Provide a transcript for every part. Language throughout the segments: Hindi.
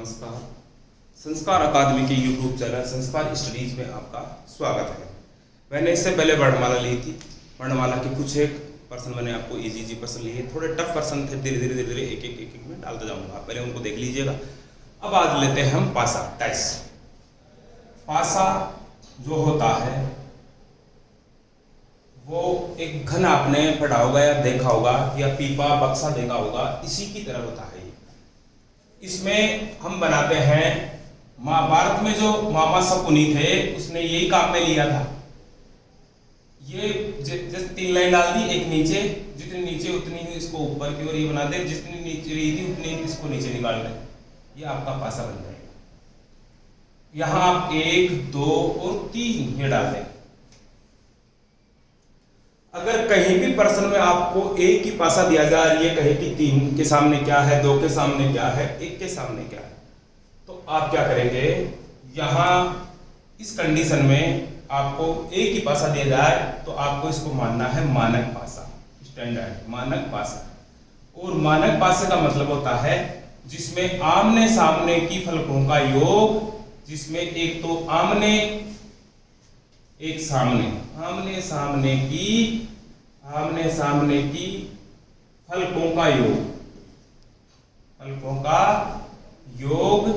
नमस्कार। संस्कार अकादमी के यूट्यूब चैनल संस्कार स्टडीज में आपका स्वागत है। मैंने इससे पहले वर्णमाला ली थी। वर्णमाला के कुछ एक पर्सन मैंने आपको इजी पर्सन लिए, थोड़े टफ पर्सन थे। धीरे धीरे एक में डालते जाऊंगा, पहले उनको देख लीजिएगा। अब आज लेते हैं हम पासा, टाइस। पासा जो होता है वो एक घन आपने पढ़ा होगा या देखा होगा, या पीपा बक्सा देखा होगा, इसी की तरह होता है। इसमें हम बनाते हैं, महाभारत में जो मामा शकुनी थे उसने यही काम में लिया था। ये जैसे 3 लाइन डाल दी, एक नीचे, जितनी नीचे उतनी ही इसको ऊपर की ओर ये बना दे, जितनी नीचे रही थी उतनी इसको नीचे निकाल दें, ये आपका पासा बन जाएगा। यहां आप 1, 2 और 3 ये डाल दें। अगर कहीं भी प्रश्न में आपको एक ही पासा दिया जाए, ये कहे कि 3 के सामने क्या है, 2 के सामने क्या है, 1 के सामने क्या है, तो आप क्या करेंगे, यहां इस कंडीशन में आपको एक ही पासा दिया जाए तो आपको इसको मानना है मानक पासा, स्टैंडर्ड मानक पासा। और मानक पासे का मतलब होता है जिसमें आमने सामने की फलकों का योग, जिसमें एक तो आमने एक सामने, आमने सामने की फलकों का योग, फलकों का योग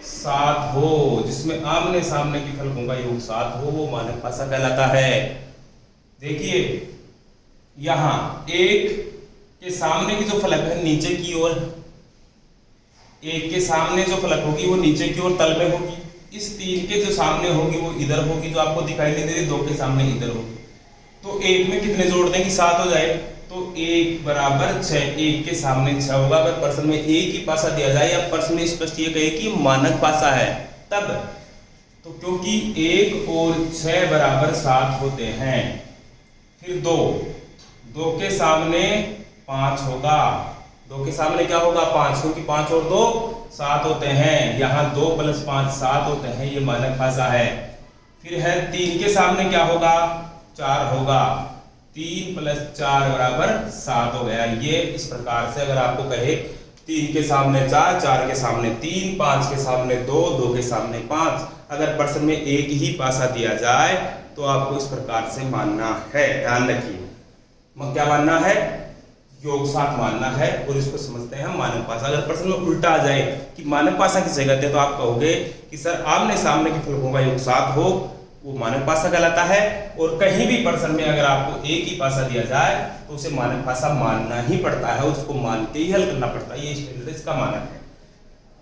7 हो, जिसमें आमने सामने की फलकों का योग 7 हो, वो मानक पासा कहलाता है। देखिए यहां 1 के सामने की जो फलक है नीचे की ओर, 1 के सामने जो फलक होगी वो नीचे की ओर तल में होगी। इस 3 के जो सामने होगी वो इधर होगी, जो आपको दिखाई नहीं दे रही, 2 के सामने इधर होगी। तो 1 में कितने जोड़ दें कि 7 हो जाए, तो 1 बराबर 6, 1 के सामने 6 होगा। अगर प्रश्न में एक ही पासा दिया जाए या प्रश्न में स्पष्ट ये कहे कि मानक पासा है, तब तो क्योंकि 1 और 6 बराबर 7 होते हैं। फिर 2 के सामने 5 होगा, 2 के सामने क्या होगा 5, क्योंकि 5 और 2 7 होते हैं। यहाँ 2 + 5 7 होते हैं, ये मानक पासा है। फिर है 3 के सामने क्या होगा 4 होगा, 3 + 4 बराबर 7 हो गया। ये इस प्रकार से अगर आपको कहे 3 के सामने 4, 4 के सामने 3, 5 के सामने 2, 2 के सामने 5, अगर प्रश्न में एक ही पासा दिया जाए तो आपको इस प्रकार से मानना है। ध्यान रखिए, क्या मानना है, योग 7 मानना है, और इसको समझते हैं हम मानक पासा। अगर प्रश्न में उल्टा आ जाए कि मानक पासा किसे कहते हैं, तो आप कहोगे कि सर आमने सामने के फलकों का योग 7 हो, वो मानक पासा कहलाता है। और कहीं भी प्रश्न में अगर आपको एक ही पासा दिया जाए तो उसे मानक पासा मानना ही पड़ता है, उसको मान के ही हल करना पड़ता है, ये स्टैंडर्ड इसका मानक है।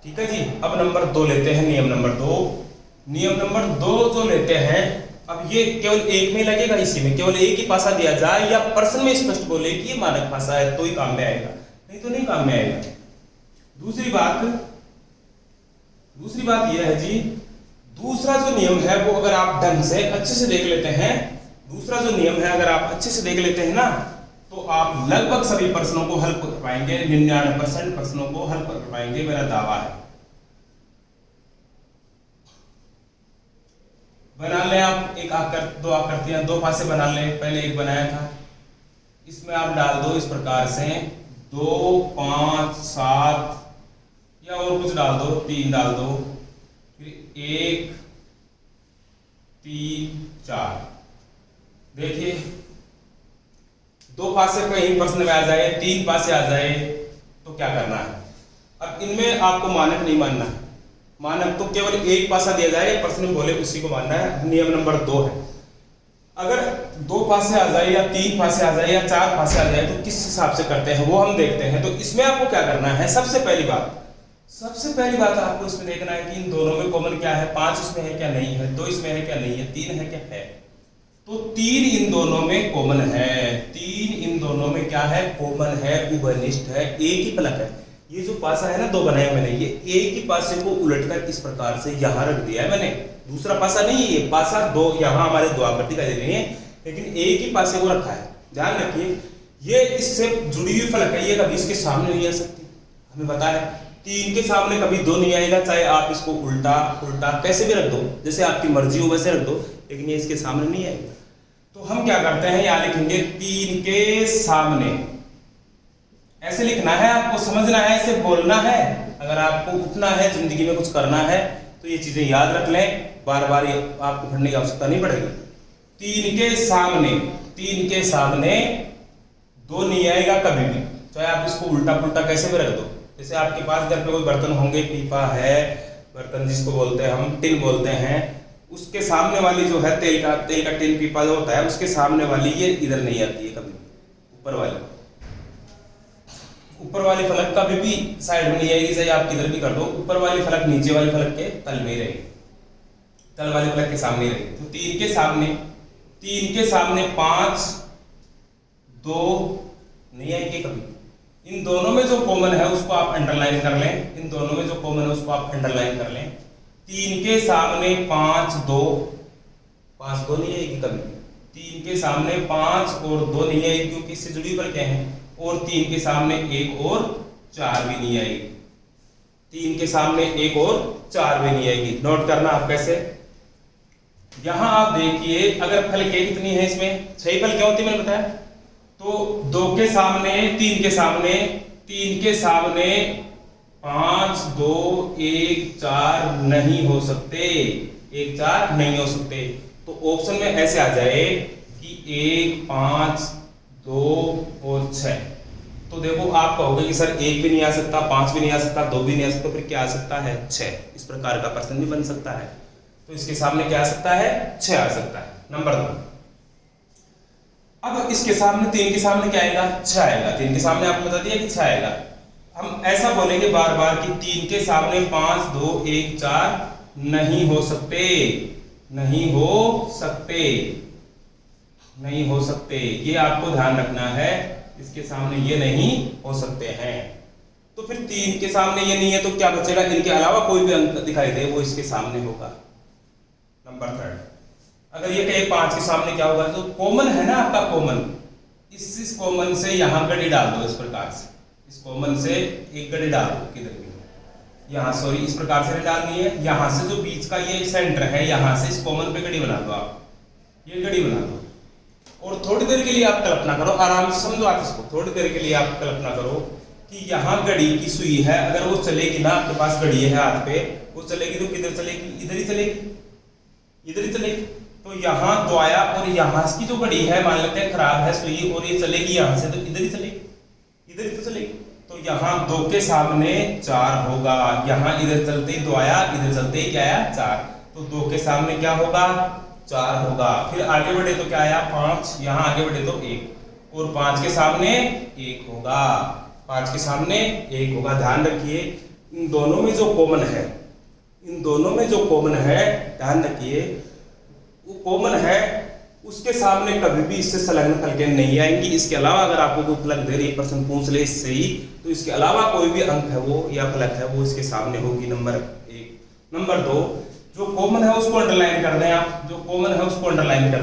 ठीक है जी। अब नंबर 2 लेते हैं, नियम नंबर 2। नियम नंबर 2 जो लेते हैं, अब ये केवल एक में लगेगा, इसी में केवल एक ही पासा दिया जाए या प्रश्न में स्पष्ट बोले कि ये मानक पासा है तो ही काम में आएगा, नहीं तो नहीं काम में आएगा। दूसरी बात यह है जी, दूसरा जो नियम है वो अगर आप ढंग से अच्छे से देख लेते हैं, दूसरा जो नियम है अगर आप अच्छे से देख लेते हैं ना, तो आप लगभग सभी प्रश्नों को हल कर पाएंगे, 99% प्रश्नों को हल कर पाएंगे, मेरा दावा है। बना ले आप एक दो आकृतियां, 2 पासे बना ले। पहले एक बनाया था, इसमें आप डाल दो इस प्रकार से 2, 5, 7 या और कुछ डाल दो, 3 डाल दो, फिर 1, 3, 4। देखिए 2 पासे कहीं प्रश्न में आ जाए, 3 पासे आ जाए, तो क्या करना है। अब इनमें आपको मानक नहीं मानना है, मानक तो केवल एक पासा दिया जाए, प्रश्न में बोले उसी को मानना है। नियम नंबर 2 है, अगर 2 पासे आ जाए या 3 पासे आ जाए या 4 पासे आ जाए तो किस हिसाब से करते हैं वो हम देखते हैं। तो इसमें आपको क्या करना है, सबसे पहली बात आपको इसमें देखना है कि इन दोनों में कॉमन क्या है, 5 इसमें है क्या नहीं है, 2 इसमें है क्या नहीं है, 3 है क्या है, तो 3 इन दोनों में कॉमन है, 3 इन दोनों में क्या है, कॉमन है, उभयनिष्ठ है, एक ही फलक है। ये जो पासा है ना 2 बनाया मैंने, ये एक ही पासे को उलटकर इस प्रकार से यहां रख दिया है मैंने, दूसरा पासा नहीं है, ये पासा 2 यहां हमारे 2 आकृति का दे रही है, लेकिन एक ही पासे को रखा है। ध्यान रखिए, ये इससे जुड़ी हुई फलक है, ये कभी इसके सामने नहीं आ सकती, हमें पता है। 3 के सामने कभी 2 नहीं आएगा, चाहे आप इसको उल्टा कैसे भी रख दो, जैसे आपकी मर्जी हो वैसे रख दो, लेकिन ये इसके सामने नहीं आएगा। तो हम क्या करते हैं, यहां लिखेंगे 3 के सामने, ऐसे लिखना है, आपको समझना है, ऐसे बोलना है। अगर आपको उठना है, जिंदगी में कुछ करना है, तो ये चीजें याद रख लें, बार बार आपको पढ़ने की आवश्यकता नहीं पड़ेगी। 3 के सामने 2 नहीं आएगा कभी भी, चाहे आप इसको उल्टा पुल्टा कैसे भी रख दो। जैसे आपके पास घर पे कोई बर्तन होंगे, पीपा है, बर्तन जिसको बोलते हैं हम टिन बोलते हैं, उसके सामने वाली जो है तेल का टिन पीपा जो होता है, उसके सामने वाली ये इधर नहीं आती है कभी, ऊपर वाली फलक कभी भी साइड में नहीं आएगी, चाहे आप किधर भी कर दो, ऊपर वाली फलक नीचे वाली फलक के तल में ही रहेगी, तल वाली फलक के सामने ही रहेगी। तो 3 के सामने 5 2 नहीं आएंगे कभी। इन दोनों में जो कॉमन है उसको आप अंडरलाइन कर लें, 3 के सामने 5 2 नहीं आएगी कभी। 3 के सामने 5 और 2 नहीं आएगी, क्योंकि इससे जुड़ी पर क्या है, और 3 के सामने 1 और 4 भी नहीं आएगी। 3 के सामने 1 और 4 भी नहीं आएगी। नोट करना आप कैसे, यहां आप देखिए, अगर फलकें कितनी है इसमें, 6 फलकें होती है मैंने बताया, तो 2 के सामने 3 के सामने 5 2 1 4 नहीं हो सकते, 1 4 नहीं हो सकते। तो ऑप्शन में ऐसे आ जाए कि 1 5 2 और 6। तो देखो आप कहोगे कि सर 1 भी नहीं आ सकता, 5 भी नहीं आ सकता, 2 भी नहीं आ सकता, फिर क्या आ सकता है, 6। इस प्रकार का प्रश्न भी बन सकता है। तो इसके सामने क्या आ सकता है, 6 आ सकता है। नंबर 2, अब इसके सामने 3 के सामने क्या आएगा, 6 आएगा। 3 के सामने आपको बता दिया कि 6 आएगा। हम ऐसा बोलेंगे बार बार कि 3 के सामने 5 2 1 4 नहीं हो सकते, ये आपको ध्यान रखना है। इसके सामने ये नहीं हो सकते हैं। तो फिर 3 के सामने ये नहीं है, तो क्या बचेगा, इनके अलावा कोई भी अंक दिखाई दे वो इसके सामने होगा। नंबर 3, अगर ये कहे 5 के सामने क्या होगा, तो कॉमन है ना आपका, कॉमन, इस कॉमन से यहां गड़ी डाल दो, इस प्रकार से, इस कॉमन से एक गड़ी डाल दो, किधर भी, यहां सॉरी इस प्रकार से डालनी है। यहां से जो बीच का ये सेंटर है, यहां से इस कॉमन पे गड़ी बना दो आप, ये गड़ी बना दो, और थोड़ी देर के लिए आप कल्पना करो, आराम से समझो आप इसको, थोड़ी देर के लिए आप कल्पना करो कि यहाँ घड़ी की सुई है, अगर वो चलेगी ना, आपके पास घड़ी है हाथ पे, वो चलेगी तो किधर चलेगी, इधर ही चलेगी। तो यहाँ दो आया, और यहाँ की जो घड़ी है मान लेते हैं खराब है सुई, और ये चलेगी यहाँ से, तो इधर ही तो चलेगी। तो यहाँ 2 के सामने 4 होगा, यहाँ इधर चलते ही 2 आया, इधर चलते ही क्या आया, 4। तो 2 के सामने क्या होगा, 4 होगा। फिर आगे बढ़े तो क्या आया, 5, यहाँ आगे बढ़े तो 1, और 5 के सामने 1 होगा, 5 के सामने 1 होगा। ध्यान रखिए, इन दोनों में जो कॉमन है, ध्यान रखिए, वो कॉमन है, उसके सामने कभी भी इससे संलग्न फलकें नहीं आएंगी। इसके अलावा अगर आपको कोई फलक दे रही है, प्रश्न पूछ ले इससे ही, तो इसके अलावा कोई भी अंक है वो या फलक है वो इसके सामने होगी। नंबर 1। नंबर 2, जो कॉमन है उसको अंडरलाइन कर दें आप, जो कॉमन है उसको अंडरलाइन कर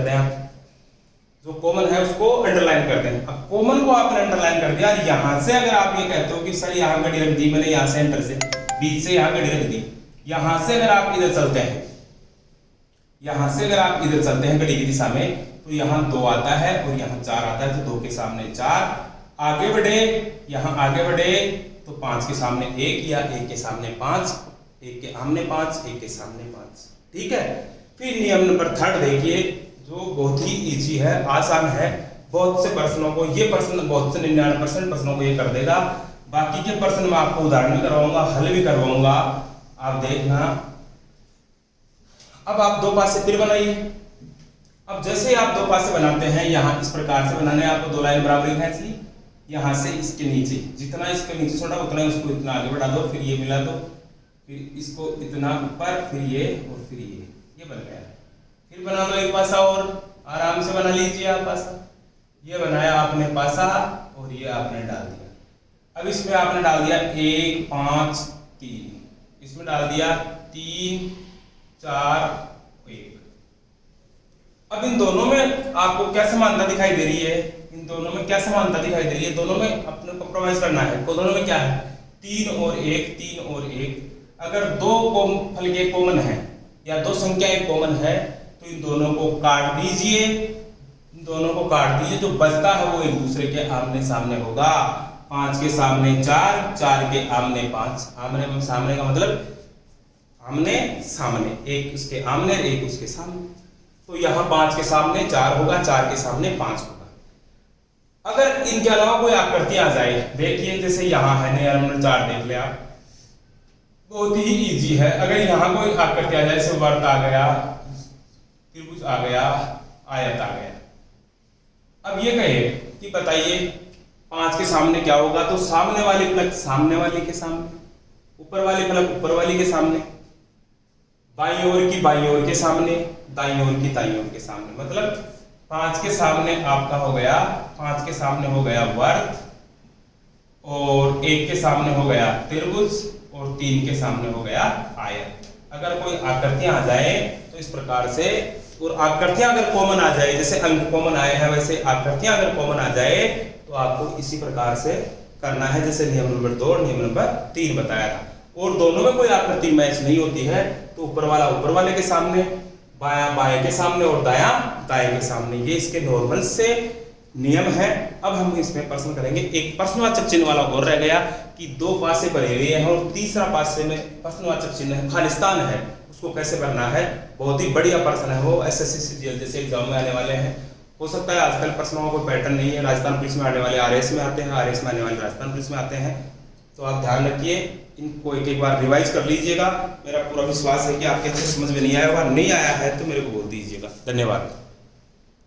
दें। अब कॉमन को आपने अंडरलाइन कर दिया, यहां से अगर आप ये कहते हो कि सर यहाँ घड़ी रख दी मैंने, यहाँ सेंटर से बीच से यहाँ घड़ी रख दी, यहां से अगर आप इधर चलते हैं, घड़ी की दिशा में, तो यहाँ 2 आता है और यहाँ 4 आता है, तो 2 के सामने 4। आगे बढ़े, यहाँ आगे बढ़े तो 5 के सामने 1, या 1 के सामने 5, 1 के सामने 5, 1 के सामने 5। ठीक है। फिर नियम नंबर 3 देखिए, जो बहुत ही इजी है, आसान है, बहुत से प्रश्नों को ये प्रश्न, बहुत से 99% प्रश्नों को ये कर देगा। बाकी के प्रश्न मैं आपको उदाहरण भी करवाऊंगा, हल भी करवाऊंगा, आप देखना। अब आप 2 पासे फिर बनाइए। अब जैसे आप 2 पासे बनाते हैं, यहाँ इस प्रकार से बनाने हैं आपको, 2 लाइन बराबरी खींच ली, यहाँ से इसके नीचे, जितना इसके नीचे छोड़ा उतना उसको इतना आगे बढ़ा दो, फिर ये मिला दो, फिर इसको इतना ऊपर, फिर ये और फिर ये बन गया। फिर बना लो एक पासा और, आराम से बना लीजिए आप पासा। ये बनाया आपने पासा और ये आपने डाल दिया। अब इसमें आपने डाल दिया 1 5 3, इसमें डाल दिया 3 4 1। अब इन दोनों में आपको क्या समानता दिखाई दे रही है, दोनों में अपने कंप्रोमाइज करना है। तो दोनों में क्या है, 3 और 1। अगर 2 फलके कॉमन है या 2 संख्याएं कॉमन है, तो इन दोनों को काट दीजिए, जो बचता है वो एक दूसरे के आमने सामने होगा। 5 के सामने 4, 4 के आमने 5। आमने सामने का मतलब आमने सामने, एक उसके आमने एक उसके सामने। तो यहाँ 5 के सामने 4 होगा, 4 के सामने 5 होगा। अगर इनके अलावा कोई आकृति आ जाए, देखिए जैसे यहाँ है नियर नंबर 4 देख ले आप, बहुत ही इजी है। अगर यहाँ कोई आकृति आ जाए, जैसे वर्त आ गया, त्रिभुज आ गया, आयत आ गया। अब ये कहे कि बताइए 5 के सामने क्या होगा, तो सामने वाली फलक सामने वाली के सामने, ऊपर वाली फलक ऊपर वाली के सामने, बाईं ओर की बाईं ओर के सामने, दाईं ओर की दाईं ओर के सामने। मतलब 5 के सामने आपका हो गया, 5 के सामने हो गया वर्त, और 1 के सामने हो गया त्रिभुज, और 3 के सामने हो गया आयत। अगर कोई आकृतियां आ जाए तो इस प्रकार से, और आकृतियां अगर कॉमन आ जाए, जैसे अंक कॉमन आए हैं वैसे आकृतियां अगर कॉमन आ जाए तो आपको इसी प्रकार से करना है, जैसे नियम नंबर 2 और नियम नंबर 3 बताया था। और दोनों में कोई आकृति मैच नहीं होती है तो ऊपर वाला ऊपर वाले के सामने, बायां बाएं के सामने, और दायां दाएं के सामने। ये इसके नॉर्मल से नियम है। अब हम इसमें प्रश्न करेंगे। एक प्रश्नवाचक चिन्ह वाला और रह गया कि 2 पासे भरे हुए हैं और तीसरा पासे में प्रश्नवाचक चिन्ह है, खालिस्तान है, उसको कैसे भरना है। बहुत ही बढ़िया प्रश्न है वो, एसएससी सीजीएल जैसे एग्जाम में आने वाले हैं। हो सकता है आजकल प्रश्नों का कोई पैटर्न नहीं है, राजस्थान पुलिस में आने वाले आरएस में आते हैं, आरएस में आने वाले राजस्थान पुलिस में आते हैं। तो आप ध्यान रखिए, इनको एक बार रिवाइज कर लीजिएगा। मेरा पूरा विश्वास है कि आपके अच्छे समझ में नहीं आया होगा, नहीं आया है तो मेरे को बोल दीजिएगा। धन्यवाद।